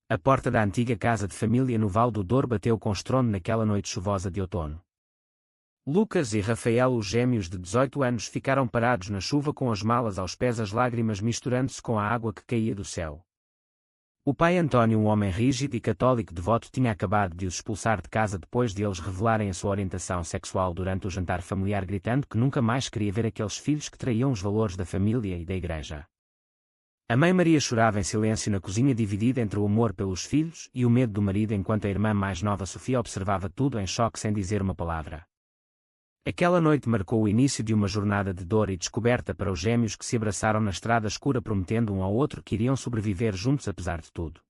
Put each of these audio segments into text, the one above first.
A porta da antiga casa de família no Val do Douro bateu com estrondo naquela noite chuvosa de outono. Lucas e Rafael, os gêmeos de 18 anos, ficaram parados na chuva com as malas aos pés, as lágrimas misturando-se com a água que caía do céu. O pai António, um homem rígido e católico devoto, tinha acabado de os expulsar de casa depois de eles revelarem a sua orientação sexual durante o jantar familiar, gritando que nunca mais queria ver aqueles filhos que traíam os valores da família e da igreja. A mãe Maria chorava em silêncio na cozinha, dividida entre o amor pelos filhos e o medo do marido, enquanto a irmã mais nova Sofia observava tudo em choque sem dizer uma palavra. Aquela noite marcou o início de uma jornada de dor e descoberta para os gêmeos, que se abraçaram na estrada escura, prometendo um ao outro que iriam sobreviver juntos apesar de tudo.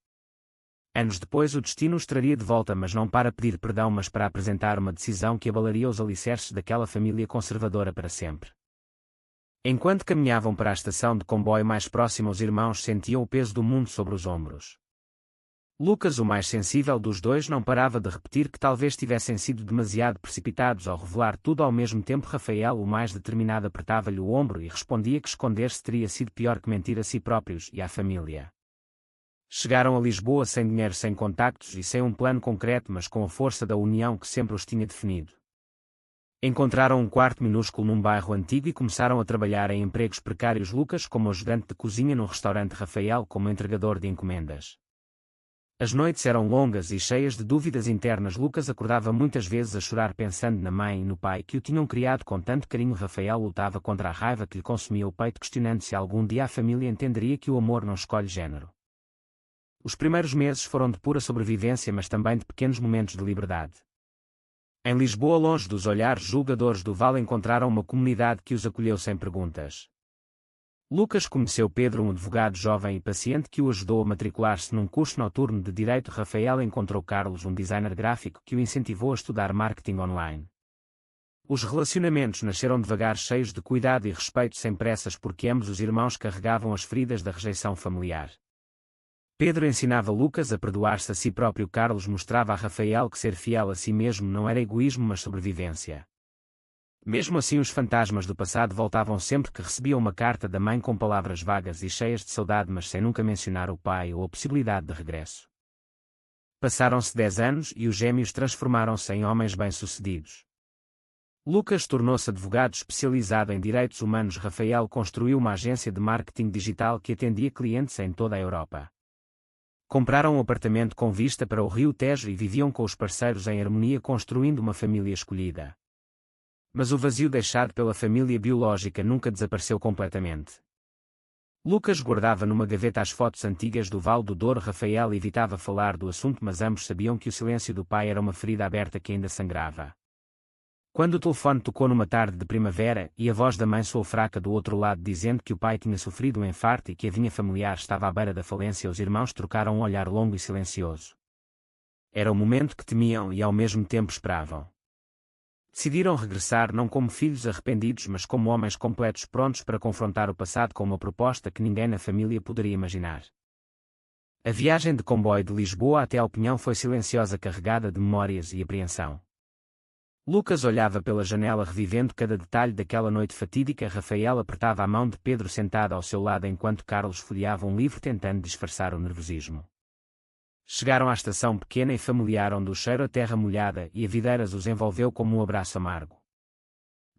Anos depois o destino os traria de volta, mas não para pedir perdão, mas para apresentar uma decisão que abalaria os alicerces daquela família conservadora para sempre. Enquanto caminhavam para a estação de comboio mais próxima, os irmãos sentiam o peso do mundo sobre os ombros. Lucas, o mais sensível dos dois, não parava de repetir que talvez tivessem sido demasiado precipitados ao revelar tudo ao mesmo tempo. Rafael, o mais determinado, apertava-lhe o ombro e respondia que esconder-se teria sido pior que mentir a si próprios e à família. Chegaram a Lisboa sem dinheiro, sem contactos e sem um plano concreto, mas com a força da união que sempre os tinha definido. Encontraram um quarto minúsculo num bairro antigo e começaram a trabalhar em empregos precários. Lucas como ajudante de cozinha num restaurante, Rafael como entregador de encomendas. As noites eram longas e cheias de dúvidas internas. Lucas acordava muitas vezes a chorar, pensando na mãe e no pai que o tinham criado com tanto carinho. Rafael lutava contra a raiva que lhe consumia o peito, questionando se algum dia a família entenderia que o amor não escolhe género. Os primeiros meses foram de pura sobrevivência, mas também de pequenos momentos de liberdade. Em Lisboa, longe dos olhares julgadores do Val, encontraram uma comunidade que os acolheu sem perguntas. Lucas conheceu Pedro, um advogado jovem e paciente que o ajudou a matricular-se num curso noturno de Direito. Rafael encontrou Carlos, um designer gráfico que o incentivou a estudar marketing online. Os relacionamentos nasceram devagar, cheios de cuidado e respeito, sem pressas, porque ambos os irmãos carregavam as feridas da rejeição familiar. Pedro ensinava Lucas a perdoar-se a si próprio. Carlos mostrava a Rafael que ser fiel a si mesmo não era egoísmo, mas sobrevivência. Mesmo assim, os fantasmas do passado voltavam sempre que recebiam uma carta da mãe com palavras vagas e cheias de saudade, mas sem nunca mencionar o pai ou a possibilidade de regresso. Passaram-se 10 anos e os gêmeos transformaram-se em homens bem-sucedidos. Lucas tornou-se advogado especializado em direitos humanos. Rafael construiu uma agência de marketing digital que atendia clientes em toda a Europa. Compraram um apartamento com vista para o Rio Tejo e viviam com os parceiros em harmonia, construindo uma família escolhida. Mas o vazio deixado pela família biológica nunca desapareceu completamente. Lucas guardava numa gaveta as fotos antigas do Val do Douro. Rafael evitava falar do assunto, mas ambos sabiam que o silêncio do pai era uma ferida aberta que ainda sangrava. Quando o telefone tocou numa tarde de primavera e a voz da mãe soou fraca do outro lado, dizendo que o pai tinha sofrido um infarto e que a vinha familiar estava à beira da falência, os irmãos trocaram um olhar longo e silencioso. Era o momento que temiam e ao mesmo tempo esperavam. Decidiram regressar não como filhos arrependidos, mas como homens completos, prontos para confrontar o passado com uma proposta que ninguém na família poderia imaginar. A viagem de comboio de Lisboa até ao Pinhão foi silenciosa, carregada de memórias e apreensão. Lucas olhava pela janela, revivendo cada detalhe daquela noite fatídica. Rafael apertava a mão de Pedro, sentado ao seu lado, enquanto Carlos folheava um livro, tentando disfarçar o nervosismo. Chegaram à estação pequena e familiar, onde o cheiro a terra molhada e a videiras os envolveu como um abraço amargo.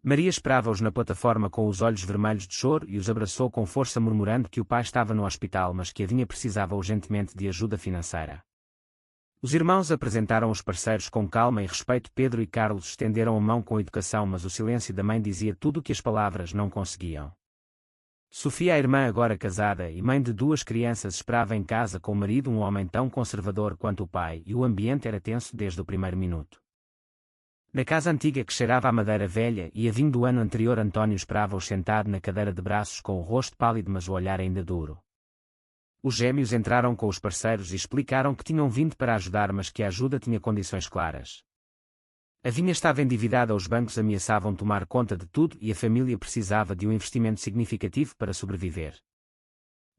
Maria esperava-os na plataforma com os olhos vermelhos de choro e os abraçou com força, murmurando que o pai estava no hospital, mas que a vinha precisava urgentemente de ajuda financeira. Os irmãos apresentaram os parceiros com calma e respeito. Pedro e Carlos estenderam a mão com educação, mas o silêncio da mãe dizia tudo o que as palavras não conseguiam. Sofia, a irmã agora casada e mãe de 2 crianças, esperava em casa com o marido, um homem tão conservador quanto o pai, e o ambiente era tenso desde o primeiro minuto. Na casa antiga que cheirava a madeira velha e a vinho do ano anterior, António esperava-os sentado na cadeira de braços, com o rosto pálido mas o olhar ainda duro. Os gêmeos entraram com os parceiros e explicaram que tinham vindo para ajudar, mas que a ajuda tinha condições claras. A vinha estava endividada, os bancos ameaçavam tomar conta de tudo e a família precisava de um investimento significativo para sobreviver.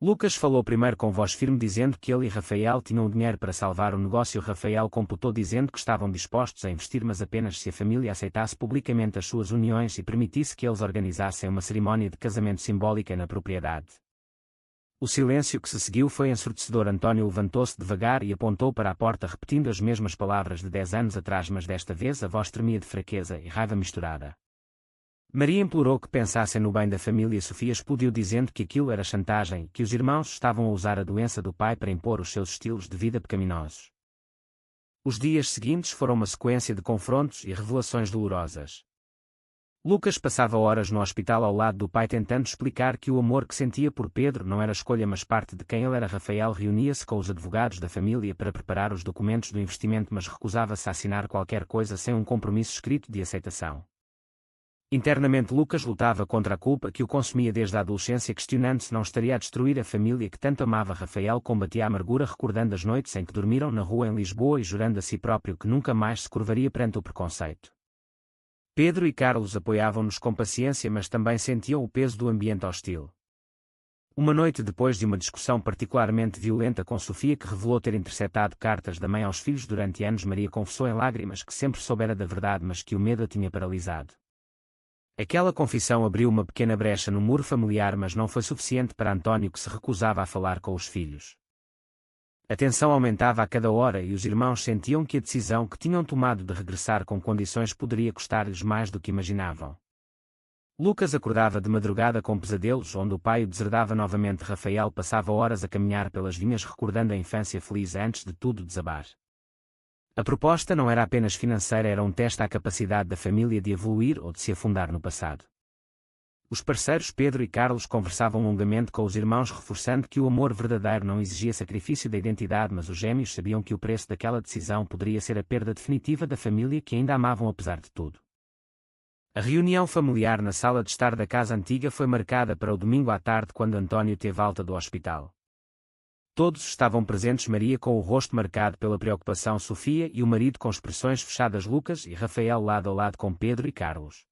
Lucas falou primeiro com voz firme, dizendo que ele e Rafael tinham dinheiro para salvar o negócio. Rafael computou, dizendo que estavam dispostos a investir, mas apenas se a família aceitasse publicamente as suas uniões e permitisse que eles organizassem uma cerimónia de casamento simbólica na propriedade. O silêncio que se seguiu foi ensurdecedor. António levantou-se devagar e apontou para a porta repetindo as mesmas palavras de 10 anos atrás, mas desta vez a voz tremia de fraqueza e raiva misturada. Maria implorou que pensassem no bem da família. Sofia explodiu dizendo que aquilo era chantagem, que os irmãos estavam a usar a doença do pai para impor os seus estilos de vida pecaminosos. Os dias seguintes foram uma sequência de confrontos e revelações dolorosas. Lucas passava horas no hospital ao lado do pai tentando explicar que o amor que sentia por Pedro não era escolha mas parte de quem ele era. Rafael reunia-se com os advogados da família para preparar os documentos do investimento, mas recusava-se a assinar qualquer coisa sem um compromisso escrito de aceitação. Internamente Lucas lutava contra a culpa que o consumia desde a adolescência, questionando se não estaria a destruir a família que tanto amava. Rafael combatia a amargura recordando as noites em que dormiram na rua em Lisboa e jurando a si próprio que nunca mais se curvaria perante o preconceito. Pedro e Carlos apoiavam-nos com paciência, mas também sentiam o peso do ambiente hostil. Uma noite depois de uma discussão particularmente violenta com Sofia, que revelou ter interceptado cartas da mãe aos filhos durante anos, Maria confessou em lágrimas que sempre soubera da verdade, mas que o medo a tinha paralisado. Aquela confissão abriu uma pequena brecha no muro familiar, mas não foi suficiente para António, que se recusava a falar com os filhos. A tensão aumentava a cada hora e os irmãos sentiam que a decisão que tinham tomado de regressar com condições poderia custar-lhes mais do que imaginavam. Lucas acordava de madrugada com pesadelos onde o pai o deserdava novamente. Rafael passava horas a caminhar pelas vinhas recordando a infância feliz antes de tudo desabar. A proposta não era apenas financeira, era um teste à capacidade da família de evoluir ou de se afundar no passado. Os parceiros Pedro e Carlos conversavam longamente com os irmãos, reforçando que o amor verdadeiro não exigia sacrifício da identidade, mas os gêmeos sabiam que o preço daquela decisão poderia ser a perda definitiva da família que ainda amavam apesar de tudo. A reunião familiar na sala de estar da casa antiga foi marcada para o domingo à tarde, quando António teve alta do hospital. Todos estavam presentes, Maria com o rosto marcado pela preocupação, Sofia e o marido com expressões fechadas, Lucas e Rafael lado a lado com Pedro e Carlos.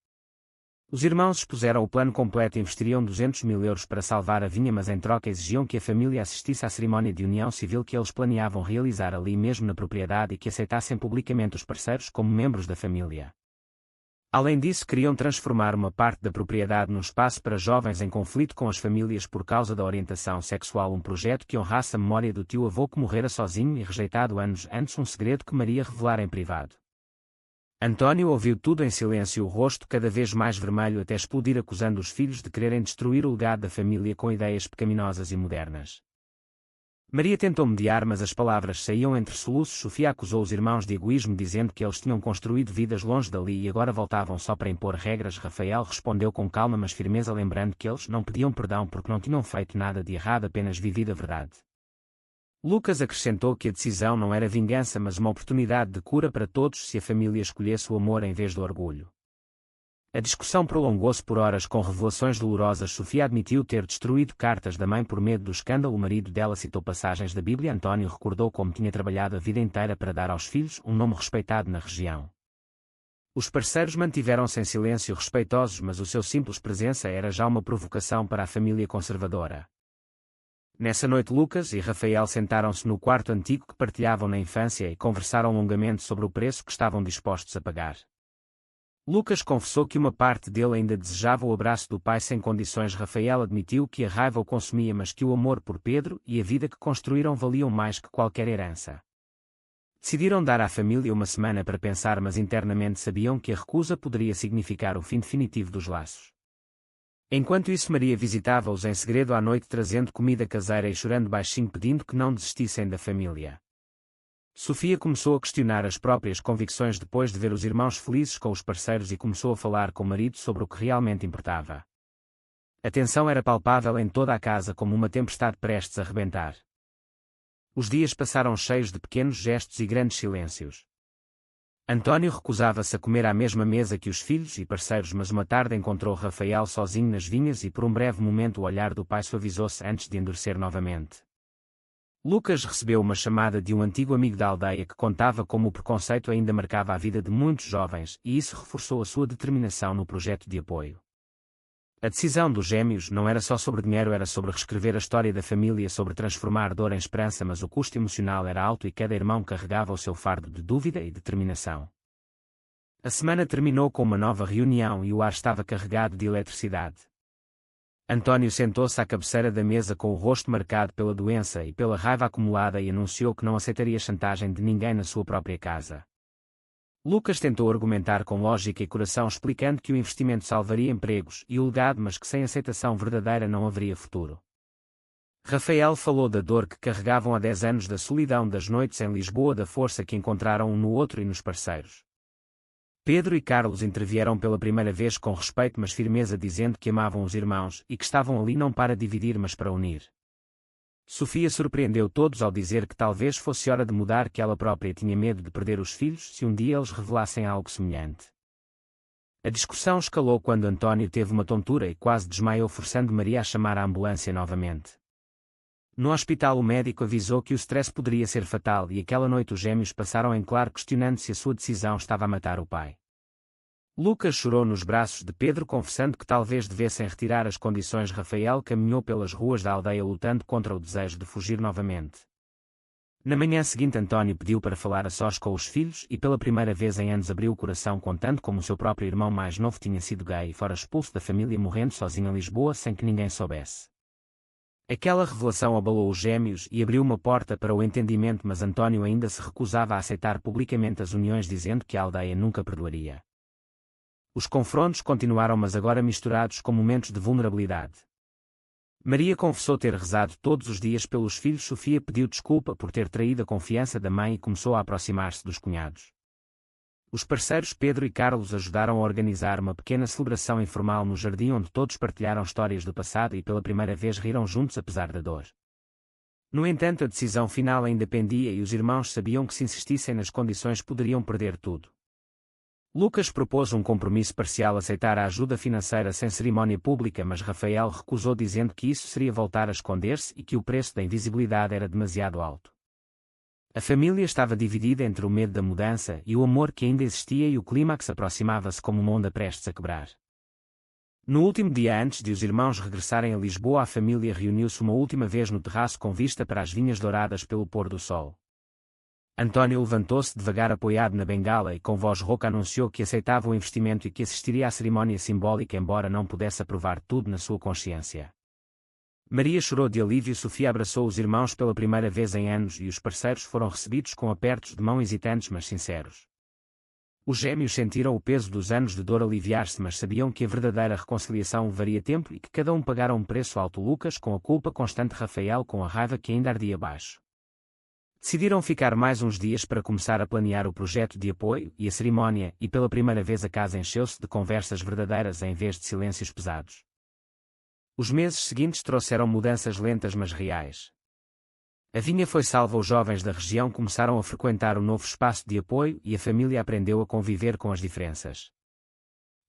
Os irmãos expuseram o plano completo. Investiriam 200 mil euros para salvar a vinha, mas em troca exigiam que a família assistisse à cerimónia de união civil que eles planeavam realizar ali mesmo na propriedade e que aceitassem publicamente os parceiros como membros da família. Além disso, queriam transformar uma parte da propriedade num espaço para jovens em conflito com as famílias por causa da orientação sexual, um projeto que honrasse a memória do tio-avô que morrera sozinho e rejeitado anos antes, um segredo que Maria revelara em privado. António ouviu tudo em silêncio, o rosto cada vez mais vermelho até explodir, acusando os filhos de quererem destruir o legado da família com ideias pecaminosas e modernas. Maria tentou mediar, mas as palavras saíam entre soluços. Sofia acusou os irmãos de egoísmo, dizendo que eles tinham construído vidas longe dali e agora voltavam só para impor regras. Rafael respondeu com calma mas firmeza, lembrando que eles não pediam perdão porque não tinham feito nada de errado, apenas vivido a verdade. Lucas acrescentou que a decisão não era vingança, mas uma oportunidade de cura para todos se a família escolhesse o amor em vez do orgulho. A discussão prolongou-se por horas com revelações dolorosas. Sofia admitiu ter destruído cartas da mãe por medo do escândalo. O marido dela citou passagens da Bíblia. António recordou como tinha trabalhado a vida inteira para dar aos filhos um nome respeitado na região. Os parceiros mantiveram-se em silêncio, respeitosos, mas o seu simples presença era já uma provocação para a família conservadora. Nessa noite Lucas e Rafael sentaram-se no quarto antigo que partilhavam na infância e conversaram longamente sobre o preço que estavam dispostos a pagar. Lucas confessou que uma parte dele ainda desejava o abraço do pai sem condições. Rafael admitiu que a raiva o consumia, mas que o amor por Pedro e a vida que construíram valiam mais que qualquer herança. Decidiram dar à família uma semana para pensar, mas internamente sabiam que a recusa poderia significar o fim definitivo dos laços. Enquanto isso, Maria visitava-os em segredo à noite, trazendo comida caseira e chorando baixinho, pedindo que não desistissem da família. Sofia começou a questionar as próprias convicções depois de ver os irmãos felizes com os parceiros e começou a falar com o marido sobre o que realmente importava. A tensão era palpável em toda a casa, como uma tempestade prestes a rebentar. Os dias passaram cheios de pequenos gestos e grandes silêncios. António recusava-se a comer à mesma mesa que os filhos e parceiros, mas uma tarde encontrou Rafael sozinho nas vinhas e por um breve momento o olhar do pai suavizou-se antes de endurecer novamente. Lucas recebeu uma chamada de um antigo amigo da aldeia que contava como o preconceito ainda marcava a vida de muitos jovens, e isso reforçou a sua determinação no projeto de apoio. A decisão dos gêmeos não era só sobre dinheiro, era sobre reescrever a história da família, sobre transformar dor em esperança, mas o custo emocional era alto e cada irmão carregava o seu fardo de dúvida e determinação. A semana terminou com uma nova reunião e o ar estava carregado de eletricidade. António sentou-se à cabeceira da mesa com o rosto marcado pela doença e pela raiva acumulada e anunciou que não aceitaria chantagem de ninguém na sua própria casa. Lucas tentou argumentar com lógica e coração, explicando que o investimento salvaria empregos e o legado, mas que sem aceitação verdadeira não haveria futuro. Rafael falou da dor que carregavam há 10 anos, da solidão das noites em Lisboa, da força que encontraram um no outro e nos parceiros. Pedro e Carlos intervieram pela primeira vez com respeito mas firmeza, dizendo que amavam os irmãos e que estavam ali não para dividir mas para unir. Sofia surpreendeu todos ao dizer que talvez fosse hora de mudar, que ela própria tinha medo de perder os filhos se um dia eles revelassem algo semelhante. A discussão escalou quando António teve uma tontura e quase desmaiou, forçando Maria a chamar a ambulância novamente. No hospital o médico avisou que o stress poderia ser fatal e aquela noite os gêmeos passaram em claro, questionando se a sua decisão estava a matar o pai. Lucas chorou nos braços de Pedro, confessando que talvez devessem retirar as condições. Rafael caminhou pelas ruas da aldeia lutando contra o desejo de fugir novamente. Na manhã seguinte António pediu para falar a sós com os filhos e pela primeira vez em anos abriu o coração, contando como o seu próprio irmão mais novo tinha sido gay e fora expulso da família, morrendo sozinho em Lisboa sem que ninguém soubesse. Aquela revelação abalou os gêmeos e abriu uma porta para o entendimento, mas António ainda se recusava a aceitar publicamente as uniões, dizendo que a aldeia nunca perdoaria. Os confrontos continuaram, mas agora misturados com momentos de vulnerabilidade. Maria confessou ter rezado todos os dias pelos filhos. Sofia pediu desculpa por ter traído a confiança da mãe e começou a aproximar-se dos cunhados. Os parceiros Pedro e Carlos ajudaram a organizar uma pequena celebração informal no jardim, onde todos partilharam histórias do passado e pela primeira vez riram juntos apesar da dor. No entanto, a decisão final ainda pendia e os irmãos sabiam que se insistissem nas condições poderiam perder tudo. Lucas propôs um compromisso parcial, aceitar a ajuda financeira sem cerimónia pública, mas Rafael recusou, dizendo que isso seria voltar a esconder-se e que o preço da invisibilidade era demasiado alto. A família estava dividida entre o medo da mudança e o amor que ainda existia, e o clímax aproximava-se como uma onda prestes a quebrar. No último dia antes de os irmãos regressarem a Lisboa, a família reuniu-se uma última vez no terraço com vista para as vinhas douradas pelo pôr do sol. António levantou-se devagar, apoiado na bengala, e com voz rouca anunciou que aceitava o investimento e que assistiria à cerimónia simbólica, embora não pudesse aprovar tudo na sua consciência. Maria chorou de alívio. Sofia abraçou os irmãos pela primeira vez em anos e os parceiros foram recebidos com apertos de mão hesitantes mas sinceros. Os gêmeos sentiram o peso dos anos de dor aliviar-se, mas sabiam que a verdadeira reconciliação levaria tempo e que cada um pagara um preço alto. Lucas com a culpa constante, Rafael com a raiva que ainda ardia abaixo. Decidiram ficar mais uns dias para começar a planear o projeto de apoio e a cerimónia, e pela primeira vez a casa encheu-se de conversas verdadeiras em vez de silêncios pesados. Os meses seguintes trouxeram mudanças lentas mas reais. A vinha foi salva, os jovens da região começaram a frequentar o novo espaço de apoio e a família aprendeu a conviver com as diferenças.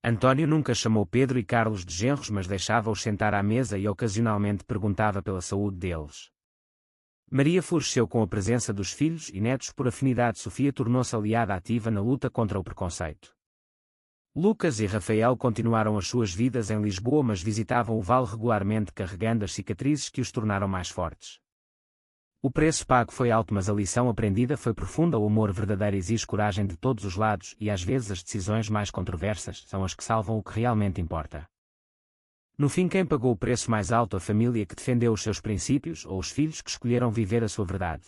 António nunca chamou Pedro e Carlos de genros, mas deixava-os sentar à mesa e ocasionalmente perguntava pela saúde deles. Maria floresceu com a presença dos filhos e netos por afinidade. Sofia tornou-se aliada ativa na luta contra o preconceito. Lucas e Rafael continuaram as suas vidas em Lisboa, mas visitavam o vale regularmente, carregando as cicatrizes que os tornaram mais fortes. O preço pago foi alto, mas a lição aprendida foi profunda. O amor verdadeiro exige coragem de todos os lados e às vezes as decisões mais controversas são as que salvam o que realmente importa. No fim, quem pagou o preço mais alto? A família que defendeu os seus princípios ou os filhos que escolheram viver a sua verdade?